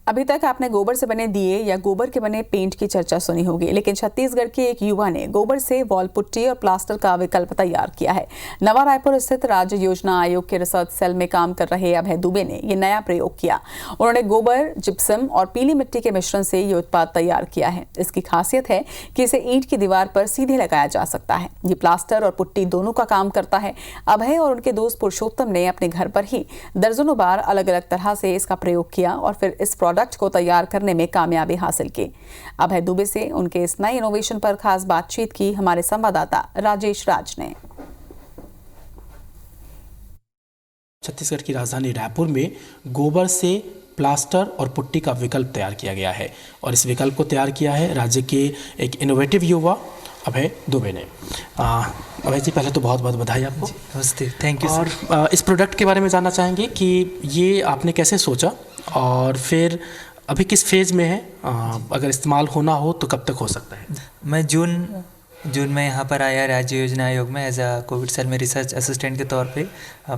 अभी तक आपने गोबर से बने दिए या गोबर के बने पेंट की चर्चा सुनी होगी, लेकिन छत्तीसगढ़ के एक युवा ने गोबर से वॉल पुट्टी और प्लास्टर का विकल्प तैयार किया है। नवा रायपुर स्थित राज्य योजना आयोग के रिसर्च सेल में काम कर रहे अभय दुबे ने ये नया प्रयोग किया। उन्होंने गोबर, जिप्सम और पीली मिट्टी के मिश्रण से ये उत्पाद तैयार किया है। इसकी खासियत है कि इसे ईंट की दीवार पर सीधे लगाया जा सकता है। ये प्लास्टर और पुट्टी दोनों का काम करता है। अभय और उनके दोस्त पुरुषोत्तम ने अपने घर पर ही दर्जनों बार अलग अलग तरह से इसका प्रयोग किया और फिर इस प्रोडक्ट को तैयार करने में कामयाबी हासिल की। अभय दुबे से उनके इस नए इनोवेशन पर खास बातचीत की हमारे संवाददाता राजेश राज ने। छत्तीसगढ़ की राजधानी रायपुर में गोबर से प्लास्टर और पुट्टी का विकल्प तैयार किया गया है और इस विकल्प को तैयार किया है राज्य के एक इनोवेटिव युवा अभय दुबे ने। अभय जी, पहले तो बहुत बहुत बधाई आपको। नमस्ते, थैंक यू। और इस प्रोडक्ट के बारे में जानना चाहेंगे कि ये आपने कैसे सोचा और फिर अभी किस फेज़ में है, अगर इस्तेमाल होना हो तो कब तक हो सकता है? मैं जून में यहाँ पर आया राज्य योजना आयोग में एज अ कोविड सेल में रिसर्च असिस्टेंट के तौर पे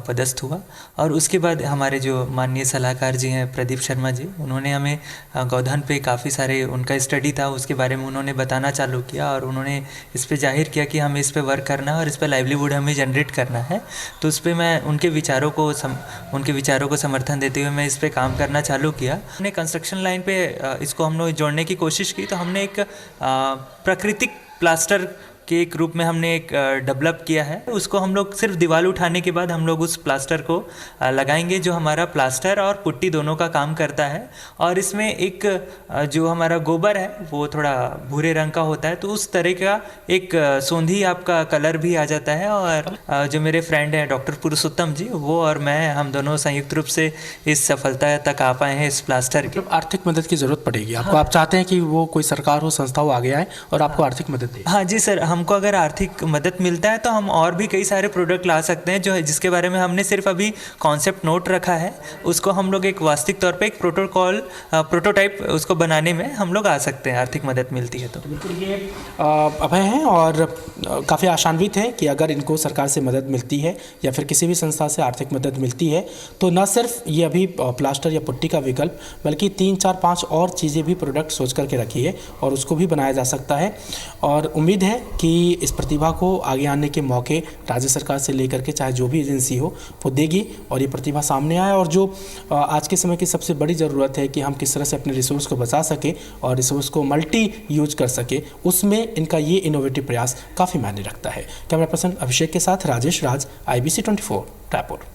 पदस्थ हुआ और उसके बाद हमारे जो माननीय सलाहकार जी हैं प्रदीप शर्मा जी, उन्होंने हमें गौधन पे काफ़ी सारे उनका स्टडी था, उसके बारे में उन्होंने बताना चालू किया और उन्होंने इस पर जाहिर किया कि हमें इस पर वर्क करना है और इस पर लाइवलीहुड हमें जनरेट करना है। तो उस पर मैं उनके विचारों को समर्थन देते हुए मैं इस पर काम करना चालू किया। हमने कंस्ट्रक्शन लाइन पर इसको हम लोग जोड़ने की कोशिश की, तो हमने एक प्राकृतिक प्लास्टर के एक रूप में हमने एक डेवलप किया है। उसको हम लोग सिर्फ दीवार उठाने के बाद हम लोग उस प्लास्टर को लगाएंगे, जो हमारा प्लास्टर और पुट्टी दोनों का काम करता है। और इसमें एक जो हमारा गोबर है वो थोड़ा भूरे रंग का होता है, तो उस तरह का एक सोंधी आपका कलर भी आ जाता है। और जो मेरे फ्रेंड हैं डॉक्टर पुरुषोत्तम जी, वो और मैं, हम दोनों संयुक्त रूप से इस सफलता तक आ पाए हैं इस प्लास्टर की। आर्थिक मदद की ज़रूरत पड़ेगी आपको। आप चाहते हैं कि वो कोई सरकार हो, संस्था हो, आगे आए और आपको आर्थिक मदद दे? हाँ जी सर, हमको अगर आर्थिक मदद मिलता है तो हम और भी कई सारे प्रोडक्ट ला सकते हैं, जो है जिसके बारे में हमने सिर्फ अभी कॉन्सेप्ट नोट रखा है। उसको हम लोग एक वास्तविक तौर पे एक प्रोटोटाइप उसको बनाने में हम लोग आ सकते हैं, आर्थिक मदद मिलती है तो। बिल्कुल, ये अभय हैं और काफ़ी आशान्वित हैं कि अगर इनको सरकार से मदद मिलती है या फिर किसी भी संस्था से आर्थिक मदद मिलती है तो न सिर्फ ये अभी प्लास्टर या पुट्टी का विकल्प, बल्कि 3, 4, 5 और चीज़ें भी प्रोडक्ट सोच करके रखी है और उसको भी बनाया जा सकता है। और उम्मीद है कि इस प्रतिभा को आगे आने के मौके राज्य सरकार से लेकर के चाहे जो भी एजेंसी हो वो देगी और ये प्रतिभा सामने आए। और जो आज के समय की सबसे बड़ी ज़रूरत है कि हम किस तरह से अपने रिसोर्स को बचा सके और रिसोर्स को मल्टी यूज कर सके, उसमें इनका ये इनोवेटिव प्रयास काफ़ी मायने रखता है। कैमरा पर्सन अभिषेक के साथ राजेश राज, IBC 24 रायपुर।